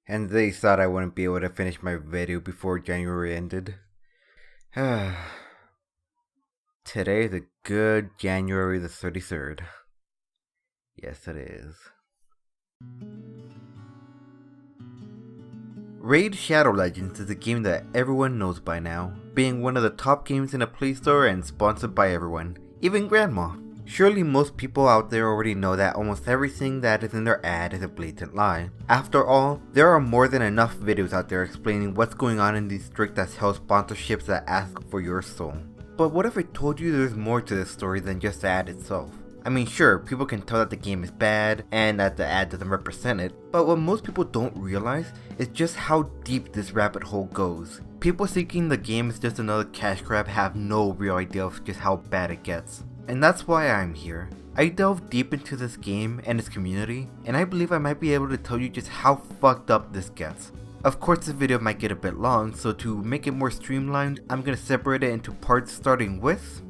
and they thought I wouldn't be able to finish my video before January ended. Today is a good January the 33rd. Yes, it is. Raid Shadow Legends is a game that everyone knows by now, being one of the top games in the Play Store and sponsored by everyone, even Grandma. Surely most people out there already know that almost everything that is in their ad is a blatant lie. After all, there are more than enough videos out there explaining what's going on in these strict as hell sponsorships that ask for your soul. But what if I told you there's more to this story than just the ad itself? I mean, sure, people can tell that the game is bad and that the ad doesn't represent it, but what most people don't realize is just how deep this rabbit hole goes. People thinking the game is just another cash grab have no real idea of just how bad it gets. And that's why I'm here. I delve deep into this game and its community, and I believe I might be able to tell you just how fucked up this gets. Of course, this video might get a bit long, so to make it more streamlined, I'm gonna separate it into parts starting with...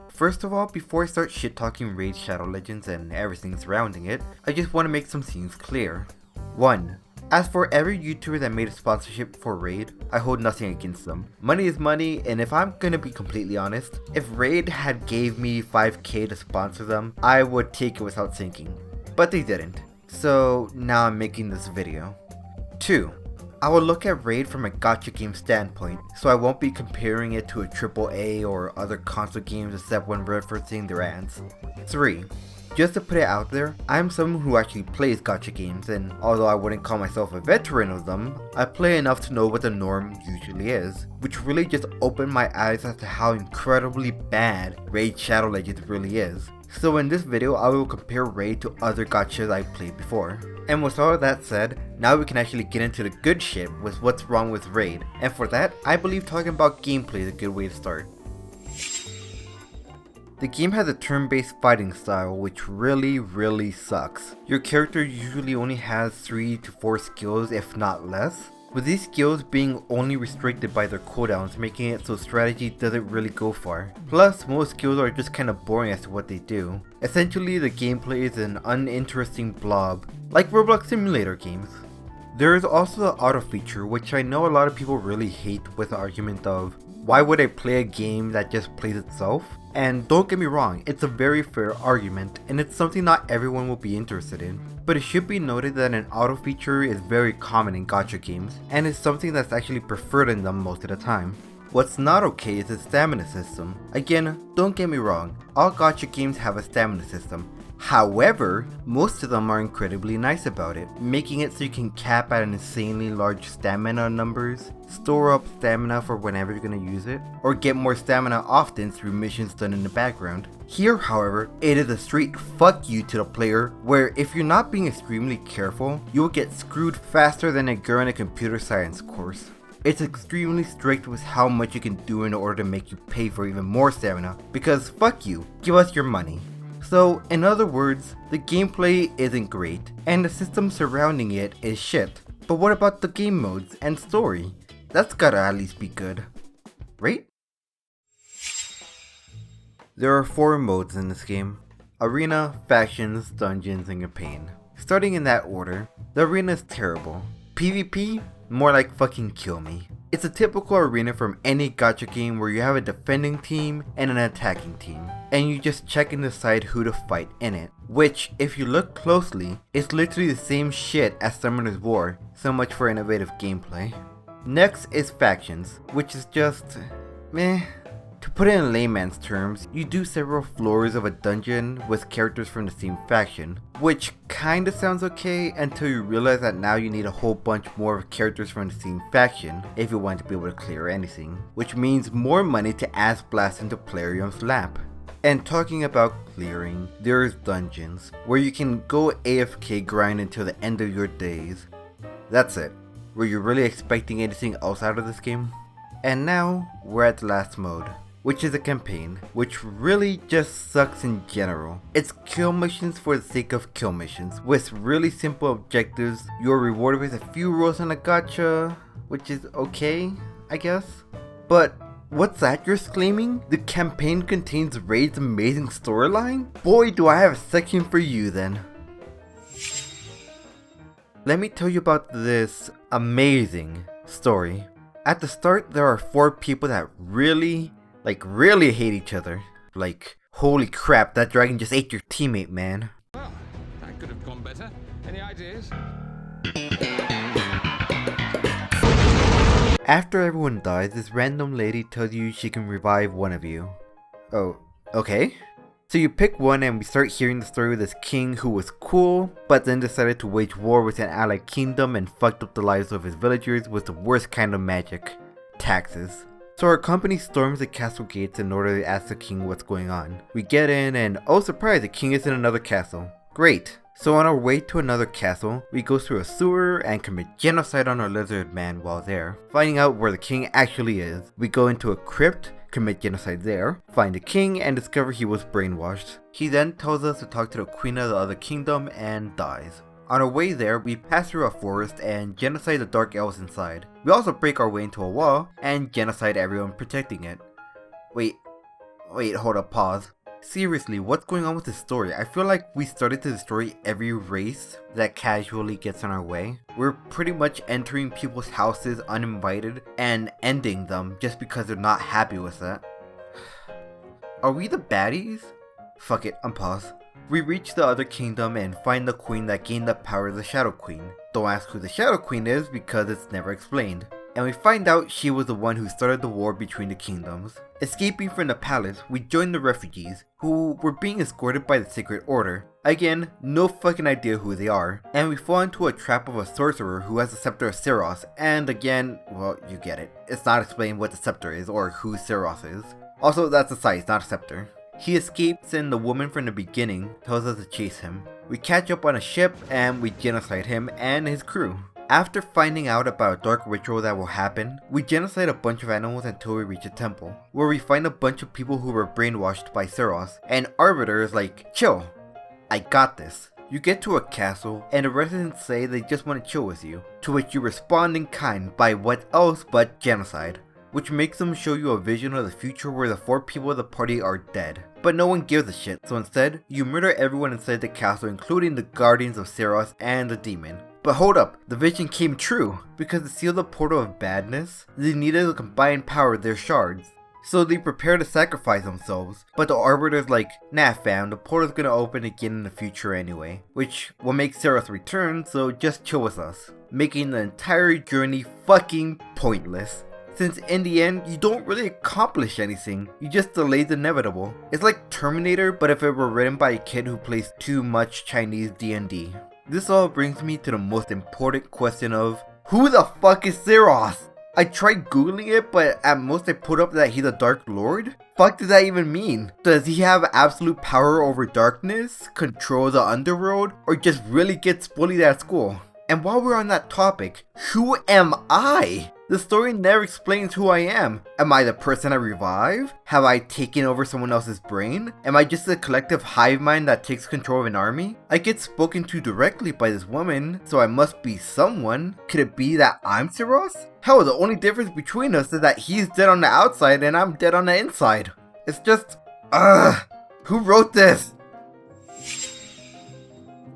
First of all, before I start shit talking Raid Shadow Legends and everything surrounding it, I just want to make some things clear. 1. As for every YouTuber that made a sponsorship for Raid, I hold nothing against them. Money is money, and if I'm gonna be completely honest, if Raid had gave me 5k to sponsor them, I would take it without thinking. But they didn't. So now I'm making this video. 2. I will look at Raid from a gacha game standpoint, so I won't be comparing it to a AAA or other console games except when referencing their ads. 3. Just to put it out there, I am someone who actually plays gacha games, and although I wouldn't call myself a veteran of them, I play enough to know what the norm usually is, which really just opened my eyes as to how incredibly bad Raid Shadow Legends really is. So in this video, I will compare Raid to other gachas I've played before. And with all of that said, now we can actually get into the good shit with what's wrong with Raid, and for that, I believe talking about gameplay is a good way to start. The game has a turn-based fighting style which really sucks. Your character usually only has 3 to 4 skills if not less, with these skills being only restricted by their cooldowns, making it so strategy doesn't really go far. Plus, most skills are just kinda boring as to what they do. Essentially, the gameplay is an uninteresting blob, like Roblox simulator games. There is also the auto feature, which I know a lot of people really hate, with the argument of, why would I play a game that just plays itself? And don't get me wrong, it's a very fair argument, and it's something not everyone will be interested in. But it should be noted that an auto feature is very common in gacha games, and is something that's actually preferred in them most of the time. What's not okay is the stamina system. Again, don't get me wrong, all gacha games have a stamina system. However, most of them are incredibly nice about it, making it so you can cap at insanely large stamina numbers, store up stamina for whenever you're going to use it, or get more stamina often through missions done in the background. Here, however, it is a straight fuck you to the player, where if you're not being extremely careful, you will get screwed faster than a girl in a computer science course. It's extremely strict with how much you can do in order to make you pay for even more stamina, because fuck you, give us your money. So, in other words, the gameplay isn't great, and the system surrounding it is shit. But what about the game modes and story? That's gotta at least be good, right? There are 4 modes in this game: Arena, Factions, Dungeons, and Campaign. Starting in that order, the arena is terrible. PvP? More like fucking kill me. It's a typical arena from any gacha game where you have a defending team and an attacking team, and you just check and decide who to fight in it. Which, if you look closely, is literally the same shit as Summoner's War, so much for innovative gameplay. Next is Factions, which is just... meh. To put it in layman's terms, you do several floors of a dungeon with characters from the same faction, which kinda sounds okay until you realize that now you need a whole bunch more of characters from the same faction if you want to be able to clear anything, which means more money to ass blast into Plarium's lap. And talking about clearing, there's dungeons, where you can go AFK grind until the end of your days. That's it. Were you really expecting anything else out of this game? And now, we're at the last mode, which is a campaign, which really just sucks in general. It's kill missions for the sake of kill missions, with really simple objectives. You're rewarded with a few rolls on a gacha, which is okay, I guess. But what's that you're exclaiming? The campaign contains Raid's amazing storyline? Boy, do I have a section for you then. Let me tell you about this amazing story. At the start, there are 4 people that really hate each other. Like, holy crap, that dragon just ate your teammate, man. Well, that could have gone better. Any ideas? After everyone dies, this random lady tells you she can revive one of you. Oh, okay. So you pick one and we start hearing the story of this king who was cool, but then decided to wage war with an allied kingdom and fucked up the lives of his villagers with the worst kind of magic: taxes. So our company storms the castle gates in order to ask the king what's going on. We get in and oh surprise, the king is in another castle. Great. So on our way to another castle, we go through a sewer and commit genocide on our lizard man while there. Finding out where the king actually is, we go into a crypt, commit genocide there, find the king, and discover he was brainwashed. He then tells us to talk to the queen of the other kingdom and dies. On our way there, we pass through a forest and genocide the dark elves inside. We also break our way into a wall and genocide everyone protecting it. Wait, hold up, pause. Seriously, what's going on with this story? I feel like we started to destroy every race that casually gets in our way. We're pretty much entering people's houses uninvited and ending them just because they're not happy with that. Are we the baddies? Fuck it, unpause. We reach the other kingdom and find the queen that gained the power of the Shadow Queen. Don't ask who the Shadow Queen is because it's never explained. And we find out she was the one who started the war between the kingdoms. Escaping from the palace, we join the refugees, who were being escorted by the Sacred Order. Again, no fucking idea who they are. And we fall into a trap of a sorcerer who has the Scepter of Seros, and again, well, you get it. It's not explained what the scepter is or who Seros is. Also, that's a size, not a scepter. He escapes and the woman from the beginning tells us to chase him. We catch up on a ship and we genocide him and his crew. After finding out about a dark ritual that will happen, we genocide a bunch of animals until we reach a temple, where we find a bunch of people who were brainwashed by Seros, and Arbiter is like, chill, I got this. You get to a castle, and the residents say they just want to chill with you, to which you respond in kind by what else but genocide, which makes them show you a vision of the future where the 4 people of the party are dead. But no one gives a shit, so instead, you murder everyone inside the castle including the guardians of Seros and the demon. But hold up, the vision came true, because to seal the portal of badness, they needed to combine power with their shards. So they prepare to sacrifice themselves, but the Arbiter's like, nah fam, the portal's gonna open again in the future anyway, which will make Seros return, so just chill with us, making the entire journey fucking pointless. Since in the end, you don't really accomplish anything, you just delay the inevitable. It's like Terminator, but if it were written by a kid who plays too much Chinese D&D. This all brings me to the most important question of, who the fuck is Seros? I tried googling it, but at most I put up that he's a Dark Lord? Fuck does that even mean? Does he have absolute power over darkness, control the underworld, or just really gets bullied at school? And while we're on that topic, who am I? The story never explains who I am. Am I the person I revive? Have I taken over someone else's brain? Am I just a collective hive mind that takes control of an army? I get spoken to directly by this woman, so I must be someone. Could it be that I'm Seros? Hell, the only difference between us is that he's dead on the outside and I'm dead on the inside. It's just, who wrote this?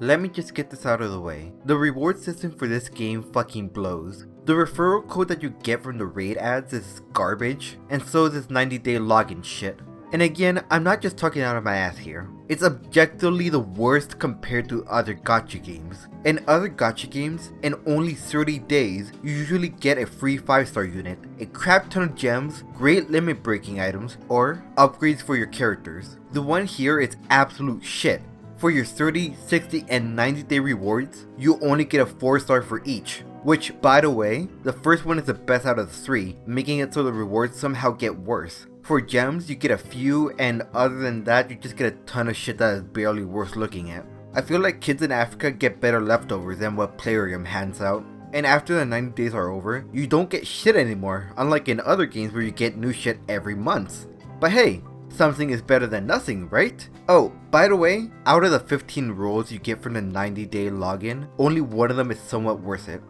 Let me just get this out of the way. The reward system for this game fucking blows. The referral code that you get from the raid ads is garbage, and so is this 90-day login shit. And again, I'm not just talking out of my ass here. It's objectively the worst compared to other gacha games. In other gacha games, in only 30 days, you usually get a free 5-star unit, a crap ton of gems, great limit breaking items, or upgrades for your characters. The one here is absolute shit. For your 30, 60, and 90-day rewards, you only get a 4-star for each. Which, by the way, the first one is the best out of the 3, making it so the rewards somehow get worse. For gems, you get a few, and other than that, you just get a ton of shit that is barely worth looking at. I feel like kids in Africa get better leftovers than what Playrium hands out. And after the 90 days are over, you don't get shit anymore, unlike in other games where you get new shit every month. But hey, something is better than nothing, right? Oh, by the way, out of the 15 rolls you get from the 90-day login, only one of them is somewhat worth it.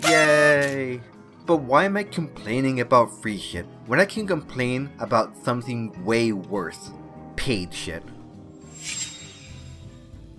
Yay! But why am I complaining about free shit when I can complain about something way worse? Paid shit.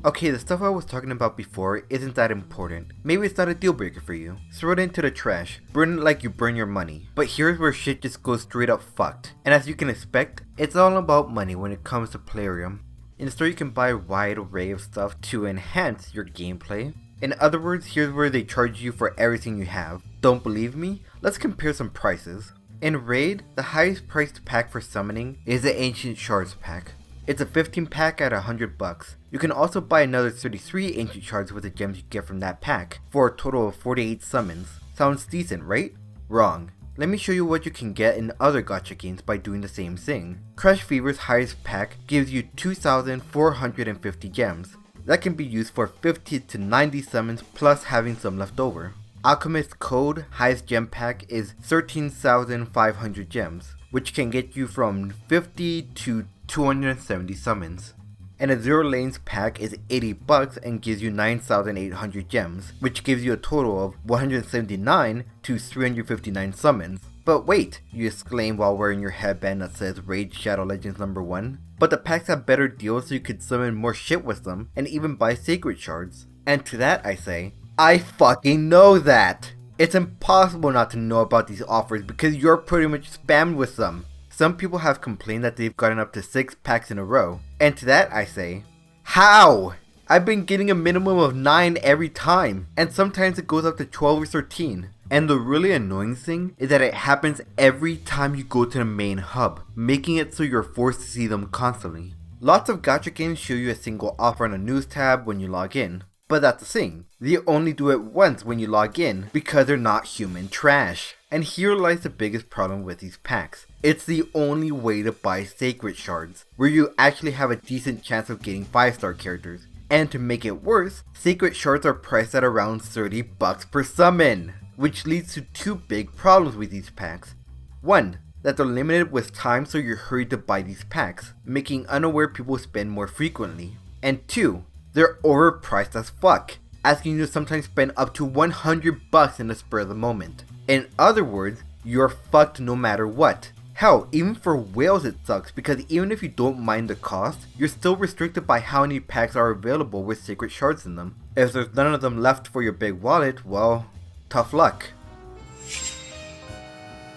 Okay, the stuff I was talking about before isn't that important. Maybe it's not a deal breaker for you. Throw it into the trash. Burn it like you burn your money. But here's where shit just goes straight up fucked. And as you can expect, it's all about money when it comes to Plarium. In the store you can buy a wide array of stuff to enhance your gameplay. In other words, here's where they charge you for everything you have. Don't believe me? Let's compare some prices. In Raid, the highest priced pack for summoning is the Ancient Shards pack. It's a 15 pack at $100. You can also buy another 33 Ancient Shards with the gems you get from that pack, for a total of 48 summons. Sounds decent, right? Wrong. Let me show you what you can get in other gacha games by doing the same thing. Crush Fever's highest pack gives you 2,450 gems. That can be used for 50 to 90 summons plus having some left over. Alchemist Code highest gem pack is 13,500 gems, which can get you from 50 to 270 summons. And a Zero Lanes pack is $80 and gives you 9,800 gems, which gives you a total of 179 to 359 summons. But wait, you exclaim while wearing your headband that says Raid Shadow Legends #1. But the packs have better deals so you could summon more shit with them and even buy sacred shards. And to that I say, I fucking know that! It's impossible not to know about these offers because you're pretty much spammed with them. Some people have complained that they've gotten up to 6 packs in a row. And to that I say, how? I've been getting a minimum of 9 every time, and sometimes it goes up to 12 or 13. And the really annoying thing is that it happens every time you go to the main hub, making it so you're forced to see them constantly. Lots of gacha games show you a single offer on a news tab when you log in. But that's the thing, they only do it once when you log in because they're not human trash. And here lies the biggest problem with these packs. It's the only way to buy sacred shards, where you actually have a decent chance of getting 5-star characters. And to make it worse, sacred shards are priced at around $30 per summon, which leads to 2 big problems with these packs. 1. That they're limited with time so you're hurried to buy these packs, making unaware people spend more frequently. And 2. They're overpriced as fuck, asking you to sometimes spend up to $100 in the spur of the moment. In other words, you're fucked no matter what. Hell, even for whales it sucks because even if you don't mind the cost, you're still restricted by how many packs are available with sacred shards in them. If there's none of them left for your big wallet, well, tough luck.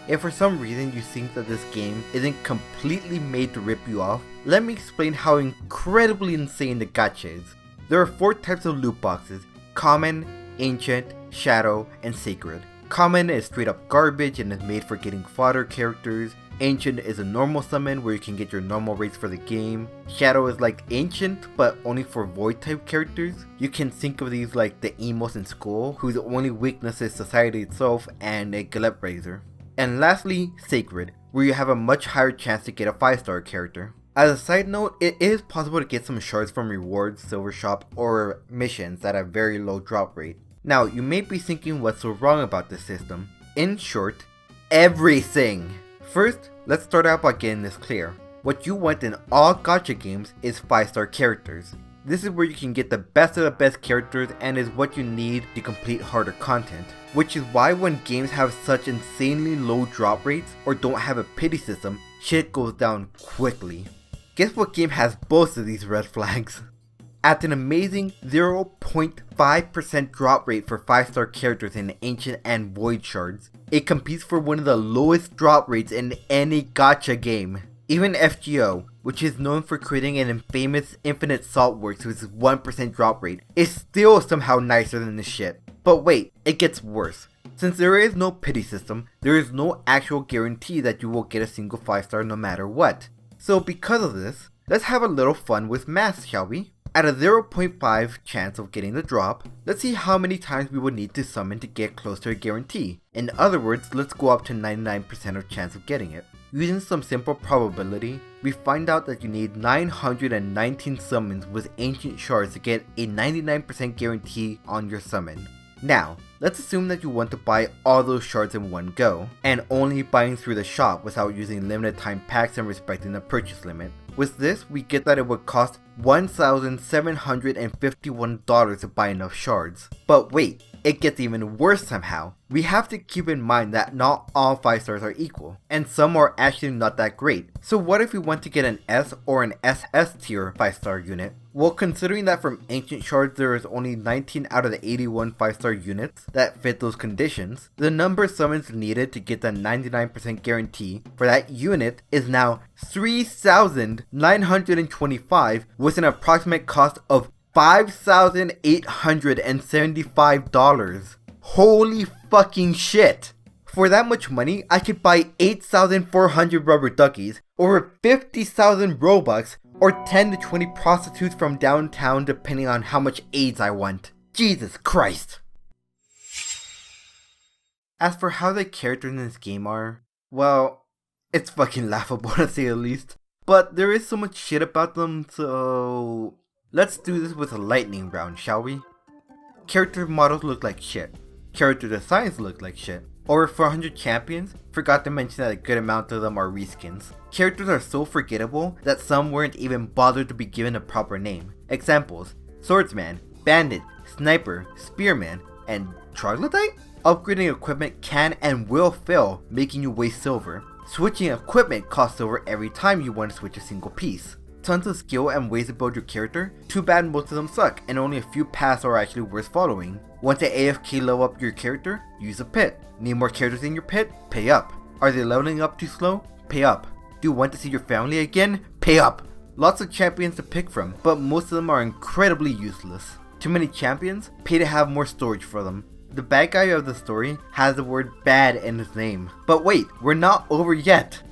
If for some reason you think that this game isn't completely made to rip you off, let me explain how incredibly insane the gacha is. There are 4 types of loot boxes: Common, Ancient, Shadow, and Sacred. Common is straight up garbage and is made for getting fodder characters. Ancient is a normal summon where you can get your normal rates for the game. Shadow is like Ancient but only for void type characters. You can think of these like the emos in school whose only weakness is society itself and a Galep Razor. And lastly, Sacred, where you have a much higher chance to get a 5-star character. As a side note, it is possible to get some shards from rewards, silver shop, or missions at a very low drop rate. Now, you may be thinking what's so wrong about this system. In short, everything! First, let's start out by getting this clear. What you want in all gacha games is 5-star characters. This is where you can get the best of the best characters and is what you need to complete harder content. Which is why when games have such insanely low drop rates or don't have a pity system, shit goes down quickly. Guess what game has both of these red flags? At an amazing 0.5% drop rate for 5-star characters in Ancient and Void Shards, it competes for one of the lowest drop rates in any gacha game. Even FGO, which is known for creating an infamous Infinite Saltworks with 1% drop rate, is still somehow nicer than this shit. But wait, it gets worse. Since there is no pity system, there is no actual guarantee that you will get a single 5-star no matter what. So because of this, let's have a little fun with math, shall we? At a 0.5 chance of getting the drop, let's see how many times we would need to summon to get close to a guarantee. In other words, let's go up to 99% of chance of getting it. Using some simple probability, we find out that you need 919 summons with Ancient Shards to get a 99% guarantee on your summon. Now, let's assume that you want to buy all those shards in one go, and only buying through the shop without using limited time packs and respecting the purchase limit. With this, we get that it would cost $1,751 to buy enough shards. But wait, it gets even worse somehow. We have to keep in mind that not all 5-stars are equal, and some are actually not that great. So what if we want to get an S or an SS tier 5-star unit? Well, considering that from Ancient Shards there is only 19 out of the 81 5-star units that fit those conditions, the number of summons needed to get the 99% guarantee for that unit is now 3,925 with an approximate cost of $5,875. Holy fucking shit! For that much money, I could buy 8,400 rubber duckies, over 50,000 Robux, or 10 to 20 prostitutes from downtown depending on how much AIDS I want. Jesus Christ! As for how the characters in this game are, well, it's fucking laughable to say the least. But there is so much shit about them, so let's do this with a lightning round, shall we? Character models look like shit. Character designs look like shit. Over 400 champions, forgot to mention that a good amount of them are reskins. Characters are so forgettable that some weren't even bothered to be given a proper name. Examples: Swordsman, Bandit, Sniper, Spearman, and Troglodyte? Upgrading equipment can and will fail, making you waste silver. Switching equipment costs silver every time you want to switch a single piece. Tons of skill and ways to build your character, too bad most of them suck and only a few paths are actually worth following. Want to AFK level up your character? Use a pit. Need more characters in your pit? Pay up. Are they leveling up too slow? Pay up. Do you want to see your family again? Pay up. Lots of champions to pick from, but most of them are incredibly useless. Too many champions? Pay to have more storage for them. The bad guy of the story has the word bad in his name. But wait, we're not over yet!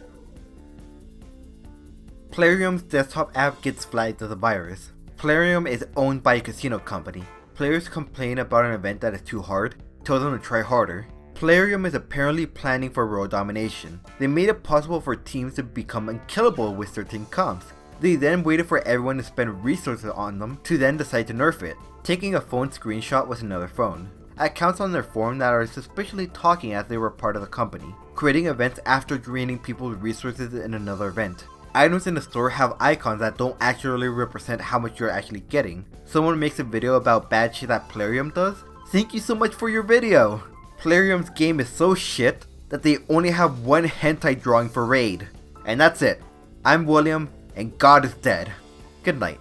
Plarium's desktop app gets flagged as a virus. Plarium is owned by a casino company. Players complain about an event that is too hard, tell them to try harder. Plarium is apparently planning for world domination. They made it possible for teams to become unkillable with certain comps. They then waited for everyone to spend resources on them to then decide to nerf it. Taking a phone screenshot with another phone. Accounts on their forum that are suspiciously talking as they were part of the company. Creating events after draining people's resources in another event. Items in the store have icons that don't accurately represent how much you're actually getting. Someone makes a video about bad shit that Plarium does? Thank you so much for your video! Plarium's game is so shit that they only have one hentai drawing for raid. And that's it. I'm William, and God is dead. Good night.